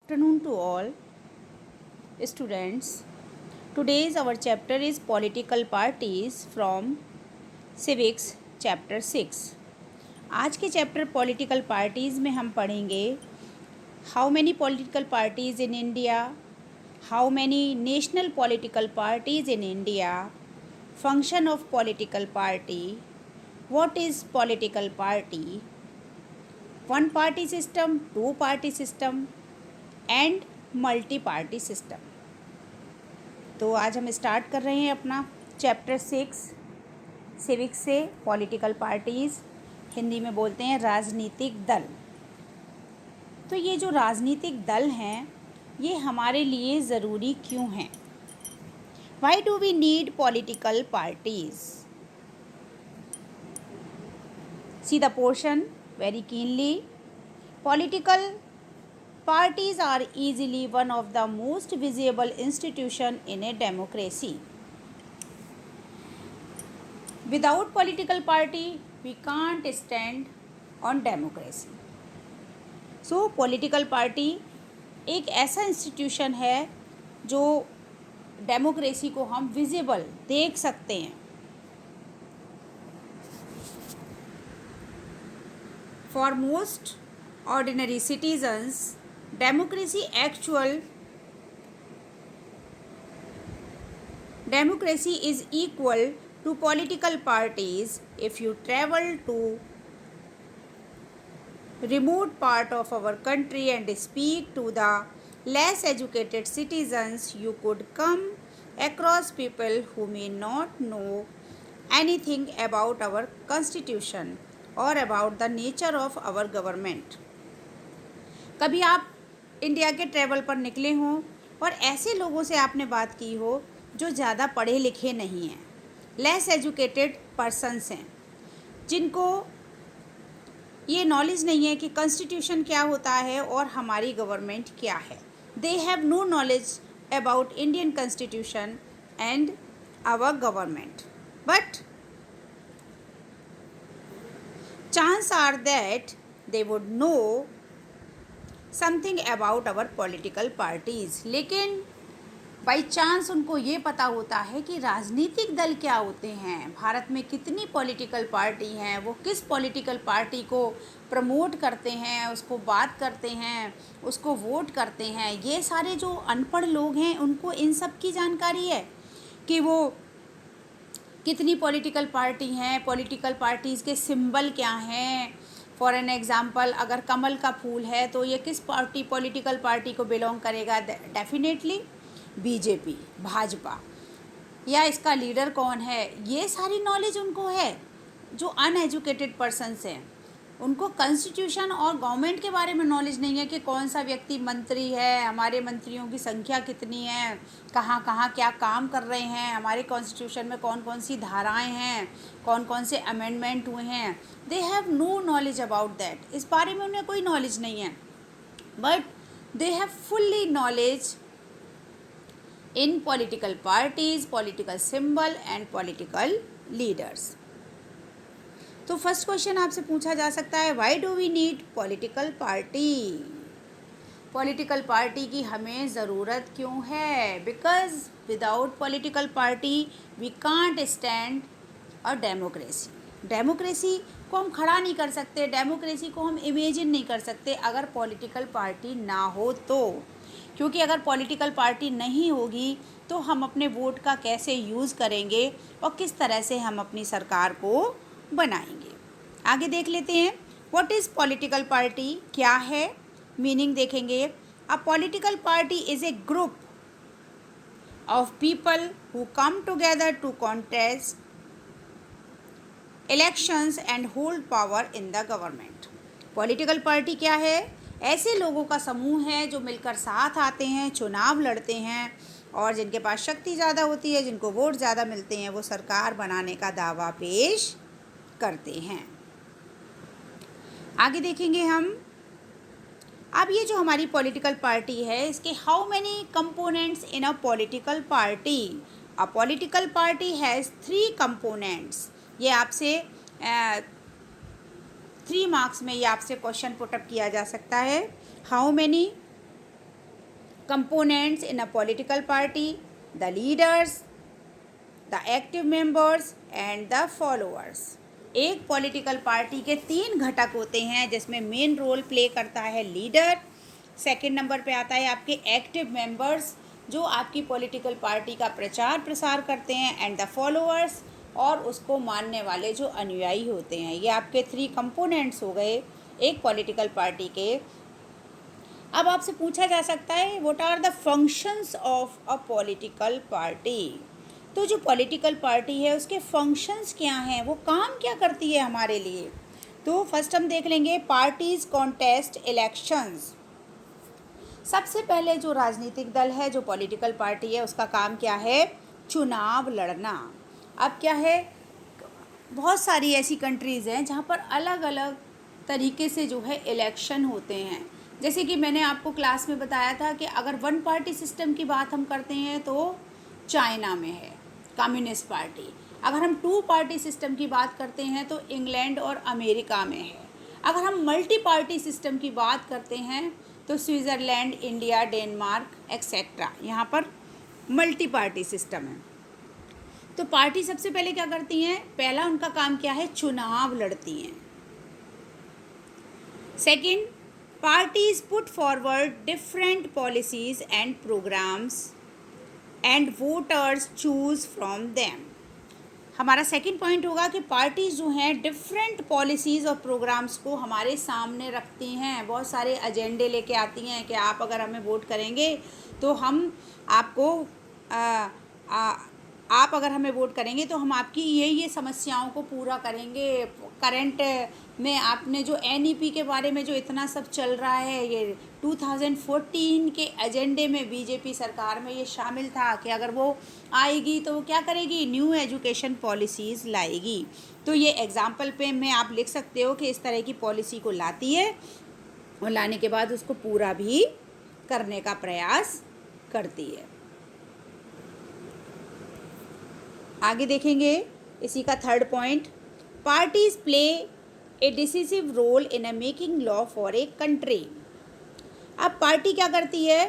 Afternoon to all students. Today's our chapter is political parties from civics chapter 6. आज के chapter political parties में हम पढ़ेंगे how many political parties in India, how many national political parties in India, function of political party, what is political party, one party system, two party system and multi party system. तो आज हम start कर रहे हैं अपना chapter 6 civics से political parties, Hindi में बोलते हैं राजनीतिक दल। तो ये जो राजनीतिक दल हैं ये हमारे लिए ज़रूरी क्यों हैं? Why do we need political parties? See the portion very keenly. Political parties are easily one of the most visible institution in a democracy. Without political party we can't stand on democracy. So political party एक ऐसा institution है जो democracy को हम visible देख सकते हैं। For most ordinary citizens democracy is equal to political parties. If you travel to remote part of our country and speak to the less educated citizens, you could come across people who may not know anything about our constitution or about the nature of our government. कभी आप India के travel पर निकले हों और ऐसे लोगों से आपने बात की हो जो ज़्यादा पढ़े लिखे नहीं हैं, लेस एजुकेटेड पर्सनस हैं, जिनको ये नॉलेज नहीं है कि कॉन्स्टिट्यूशन क्या होता है और हमारी गवर्नमेंट क्या है। They have no knowledge about Indian constitution and our government, but chance are that they would know something about our political parties. लेकिन बाई चांस उनको ये पता होता है कि राजनीतिक दल क्या होते हैं, भारत में कितनी पॉलिटिकल पार्टी हैं, वो किस पॉलिटिकल पार्टी को प्रमोट करते हैं, उसको बात करते हैं, उसको वोट करते हैं। ये सारे जो अनपढ़ लोग हैं उनको इन सब की जानकारी है कि वो कितनी पॉलिटिकल पार्टी हैं, पॉलिटिकल पार्टीज़ के सिंबल क्या हैं। फॉर एन एग्ज़ाम्पल, अगर कमल का फूल है तो ये किस पॉलिटिकल पार्टी को बिलोंग करेगा? Definitely BJP, Bhajpa. या इसका लीडर कौन है, ये सारी नॉलेज उनको है। जो अनएजुकेटेड पर्सनस हैं उनको कॉन्स्टिट्यूशन और गवर्नमेंट के बारे में नॉलेज नहीं है कि कौन सा व्यक्ति मंत्री है, हमारे मंत्रियों की संख्या कितनी है, कहाँ कहाँ क्या काम कर रहे हैं, हमारे कॉन्स्टिट्यूशन में कौन कौन सी धाराएं हैं, कौन कौन से अमेंडमेंट हुए हैं। They have no knowledge about that. इस बारे में उन्हें कोई नॉलेज नहीं है, but they have fully knowledge in political parties, political symbol and political leaders. तो फर्स्ट क्वेश्चन आपसे पूछा जा सकता है, why do we need political party? Political party की हमें ज़रूरत क्यों है? Because without political party we can't stand a democracy. Democracy को हम खड़ा नहीं कर सकते, डेमोक्रेसी को हम इमेजिन नहीं कर सकते अगर पॉलिटिकल पार्टी ना हो तो। क्योंकि अगर पॉलिटिकल पार्टी नहीं होगी तो हम अपने वोट का कैसे यूज़ करेंगे और किस तरह से हम अपनी सरकार को बनाएंगे। आगे देख लेते हैं, व्हाट इज़ पॉलिटिकल पार्टी, क्या है, मीनिंग देखेंगे। A political party is a group of people who come together to contest elections and hold power in the government. Political party क्या है? ऐसे लोगों का समूह है जो मिलकर साथ आते हैं, चुनाव लड़ते हैं और जिनके पास शक्ति ज़्यादा होती है, जिनको वोट ज़्यादा मिलते हैं, वो सरकार बनाने का दावा पेश करते हैं। आगे देखेंगे हम। अब ये जो हमारी पॉलिटिकल पार्टी है इसके how many components in a political party? A political party has 3 components. ये आपसे 3 मार्क्स में ये आपसे क्वेश्चन पुटअप किया जा सकता है। How many components in a political party, the leaders, the active members and the followers। एक पॉलिटिकल पार्टी के 3 घटक होते हैं जिसमें मेन रोल प्ले करता है लीडर, सेकंड नंबर पे आता है आपके एक्टिव मेंबर्स जो आपकी पॉलिटिकल पार्टी का प्रचार प्रसार करते हैं, एंड द फॉलोअर्स और उसको मानने वाले जो अनुयायी होते हैं। ये आपके 3 कंपोनेंट्स हो गए एक पॉलिटिकल पार्टी के। अब आपसे पूछा जा सकता है what are the functions of a political party. तो जो पॉलिटिकल पार्टी है उसके फंक्शंस क्या हैं, वो काम क्या करती है हमारे लिए। तो फर्स्ट हम देख लेंगे पार्टीज कॉन्टेस्ट इलेक्शंस। सबसे पहले जो राजनीतिक दल है, जो पॉलिटिकल पार्टी है, उसका काम क्या है, चुनाव लड़ना। अब क्या है, बहुत सारी ऐसी कंट्रीज़ हैं जहाँ पर अलग अलग तरीके से जो है इलेक्शन होते हैं। जैसे कि मैंने आपको क्लास में बताया था कि अगर 1 पार्टी सिस्टम की बात हम करते हैं तो चाइना में है कम्युनिस्ट पार्टी। अगर हम 2 पार्टी सिस्टम की बात करते हैं तो इंग्लैंड और अमेरिका में है। अगर हम मल्टी पार्टी सिस्टम की बात करते हैं तो स्विट्ज़रलैंड, इंडिया, डेनमार्क एक्सेट्रा, यहाँ पर मल्टी पार्टी सिस्टम है। तो पार्टी सबसे पहले क्या करती हैं, पहला उनका काम क्या है, चुनाव लड़ती हैं। Second, parties put forward different policies and programmes and voters choose from them. हमारा सेकंड पॉइंट होगा कि पार्टीज जो हैं डिफरेंट पॉलिसीज़ और प्रोग्राम्स को हमारे सामने रखती हैं, बहुत सारे एजेंडे लेके आती हैं कि आप अगर हमें वोट करेंगे तो हम आपको आप अगर हमें वोट करेंगे तो हम आपकी ये समस्याओं को पूरा करेंगे। करंट में आपने जो NEP के बारे में जो इतना सब चल रहा है, ये 2014 के एजेंडे में बीजेपी सरकार में ये शामिल था कि अगर वो आएगी तो वो क्या करेगी, न्यू एजुकेशन पॉलिसीज़ लाएगी। तो ये एग्जाम्पल पे में आप लिख सकते हो कि इस तरह की पॉलिसी को लाती है और लाने के बाद उसको पूरा भी करने का प्रयास करती है। आगे देखेंगे इसी का third point, parties play a decisive role in a making law for a country. अब पार्टी क्या करती है,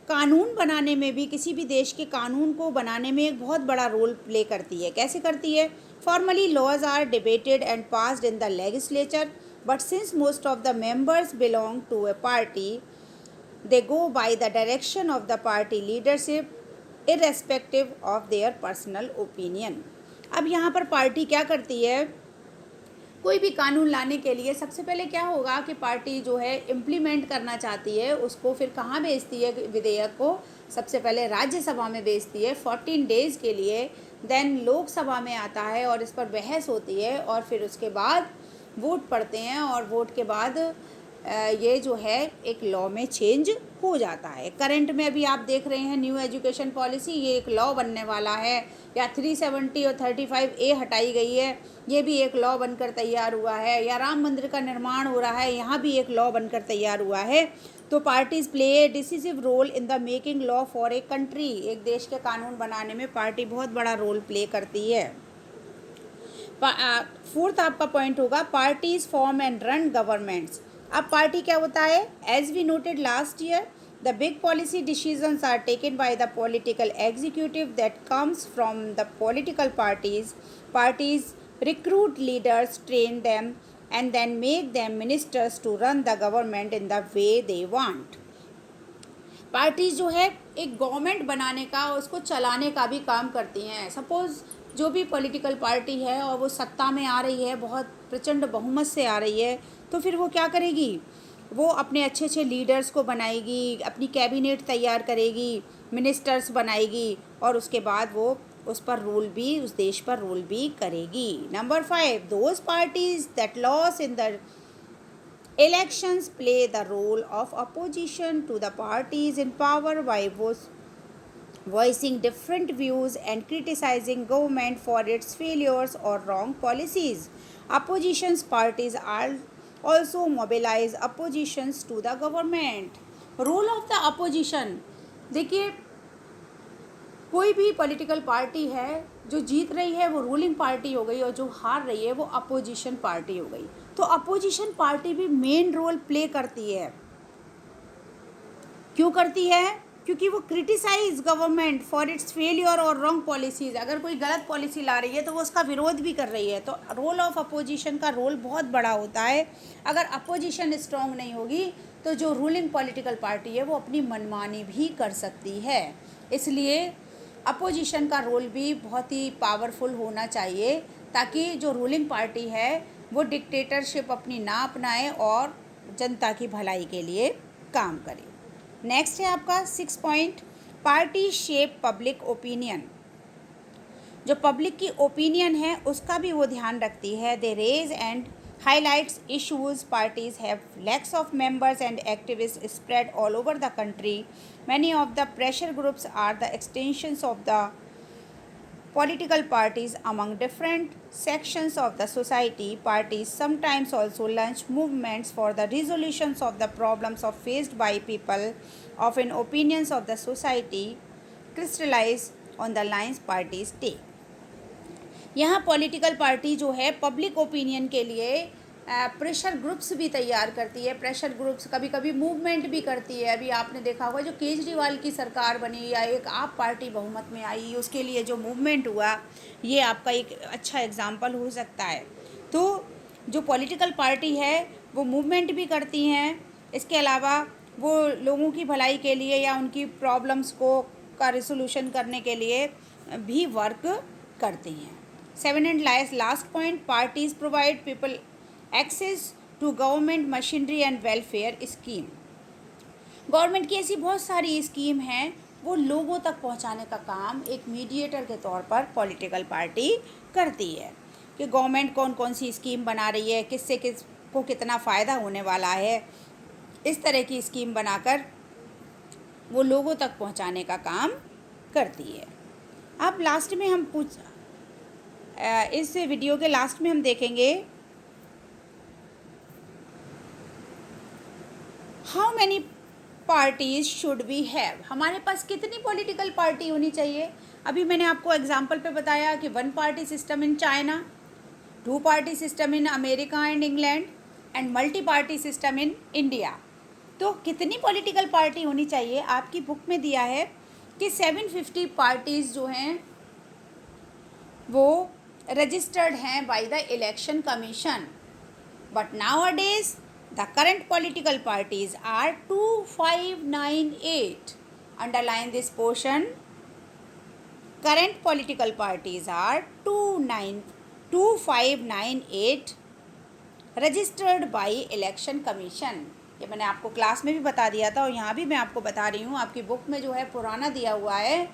कानून बनाने में भी, किसी भी देश के कानून को बनाने में एक बहुत बड़ा रोल प्ले करती है। कैसे करती है, formally laws are debated and passed in the legislature, but since most of the members belong to a party they go by the direction of the party leadership irrespective of their personal opinion. अब यहाँ पर party क्या करती है, कोई भी कानून लाने के लिए सबसे पहले क्या होगा कि पार्टी जो है इम्प्लीमेंट करना चाहती है, उसको फिर कहाँ भेजती है, विधेयक को सबसे पहले राज्यसभा में भेजती है 14 डेज़ के लिए, देन लोकसभा में आता है और इस पर बहस होती है और फिर उसके बाद वोट पड़ते हैं और वोट के बाद ये जो है एक लॉ में चेंज हो जाता है। करंट में अभी आप देख रहे हैं न्यू एजुकेशन पॉलिसी, ये एक लॉ बनने वाला है, या 370 और 35A हटाई गई है, ये भी एक लॉ बनकर तैयार हुआ है, या राम मंदिर का निर्माण हो रहा है, यहाँ भी एक लॉ बनकर तैयार हुआ है। तो parties play a decisive role in the making law for a country. एक देश के कानून बनाने में पार्टी बहुत बड़ा रोल प्ले करती है। फोर्थ आपका पॉइंट होगा, parties form and run governments. अब पार्टी क्या होता है, as we noted last year, the big policy decisions are taken by the political executive that comes from the political parties recruit leaders, train them and then make them ministers to run the government in the way they want. Parties जो है एक government बनाने का, उसको चलाने का भी काम करती हैं। सपोज़ जो भी पॉलिटिकल पार्टी है और वो सत्ता में आ रही है, बहुत प्रचंड बहुमत से आ रही है, तो फिर वो क्या करेगी, वो अपने अच्छे अच्छे लीडर्स को बनाएगी, अपनी कैबिनेट तैयार करेगी, मिनिस्टर्स बनाएगी और उसके बाद वो उस पर रूल भी, उस देश पर रूल भी करेगी। Number 5, those parties that loss in the elections play the role of opposition to the parties in power by voicing different views and criticizing government for its failures or wrong policies. Opposition parties are also mobilize oppositions to the government. Role of the opposition, देखिए कोई भी political party है जो जीत रही है वो ruling party हो गई और जो हार रही है वो अपोजिशन पार्टी हो गई। तो अपोजिशन पार्टी भी मेन रोल प्ले करती है। क्यों करती है, क्योंकि वो criticise government for its failure और रॉन्ग पॉलिसीज़। अगर कोई गलत पॉलिसी ला रही है तो वो उसका विरोध भी कर रही है। तो रोल ऑफ अपोजिशन का रोल बहुत बड़ा होता है। अगर अपोजिशन स्ट्रॉन्ग नहीं होगी तो जो रूलिंग पॉलिटिकल पार्टी है वो अपनी मनमानी भी कर सकती है। इसलिए अपोजिशन का रोल भी बहुत ही पावरफुल होना चाहिए, ताकि जो रूलिंग पार्टी है वो डिक्टेटरशिप अपनी ना अपनाए और जनता की भलाई के लिए काम करे। नेक्स्ट है आपका 6 point, party shape public opinion. जो पब्लिक की ओपिनियन है उसका भी वो ध्यान रखती है। They raise and highlights issues parties have lakhs of members and activists spread all over the country. Many of the pressure groups are the extensions of the political parties among different sections of the society. Parties sometimes also launch movements for the resolutions of the problems of faced by people. Often opinions of the society crystallize on the lines parties take. यहाँ political party जो है public opinion के लिए pressure groups भी तैयार करती है। Pressure groups कभी कभी मूवमेंट भी करती है। अभी आपने देखा होगा जो केजरीवाल की सरकार बनी या एक आप पार्टी बहुमत में आई, उसके लिए जो मूवमेंट हुआ, ये आपका एक अच्छा एग्जाम्पल हो सकता है। तो जो पॉलिटिकल पार्टी है वो मूवमेंट भी करती हैं, इसके अलावा वो लोगों की भलाई के लिए या उनकी प्रॉब्लम्स को का रिसोल्यूशन करने के लिए भी वर्क करती हैं। 7 and last point, parties provide people access to government machinery and welfare scheme. Government की ऐसी बहुत सारी स्कीम हैं, वो लोगों तक पहुंचाने का काम एक मीडिएटर के तौर पर पॉलिटिकल पार्टी करती है कि गवर्नमेंट कौन कौन सी स्कीम बना रही है, किससे किसको कितना फ़ायदा होने वाला है। इस तरह की स्कीम बनाकर वो लोगों तक पहुंचाने का काम करती है। अब लास्ट में हम इस वीडियो के लास्ट में हम देखेंगे how many parties should we have. हमारे पास कितनी पॉलिटिकल पार्टी होनी चाहिए। अभी मैंने आपको एग्जांपल पे बताया कि 1 party system in China, 2 party system in America and England and multi party system in India. तो कितनी पॉलिटिकल पार्टी होनी चाहिए, आपकी बुक में दिया है कि 750 पार्टीज़ जो हैं वो registered हैं by the election commission, but nowadays the current political parties are 2598. Underline this portion, current political parties are 2598 registered by election commission. ये मैंने आपको क्लास में भी बता दिया था और यहाँ भी मैं आपको बता रही हूँ। आपकी बुक में जो है पुराना दिया हुआ है,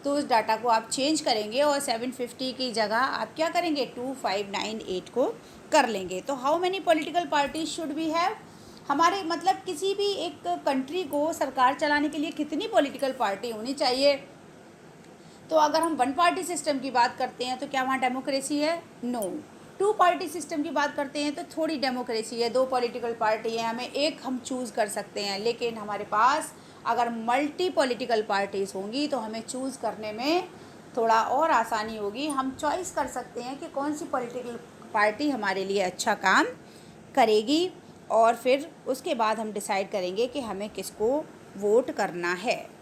तो उस डाटा को आप चेंज करेंगे और 750 की जगह आप क्या करेंगे 2598 को कर लेंगे। तो how many political parties should we have, हमारे मतलब किसी भी एक कंट्री को सरकार चलाने के लिए कितनी पॉलिटिकल पार्टी होनी चाहिए। तो अगर हम 1 पार्टी सिस्टम की बात करते हैं तो क्या वहाँ डेमोक्रेसी है? नो। 2 पार्टी सिस्टम की बात करते हैं तो थोड़ी डेमोक्रेसी है, 2 पॉलिटिकल पार्टी है, हमें एक हम चूज़ कर सकते हैं। लेकिन हमारे पास अगर मल्टी पॉलिटिकल पार्टीज़ होंगी तो हमें चूज़ करने में थोड़ा और आसानी होगी। हम चॉइस कर सकते हैं कि कौन सी पॉलिटिकल पार्टी हमारे लिए अच्छा काम करेगी और फिर उसके बाद हम डिसाइड करेंगे कि हमें किसको वोट करना है।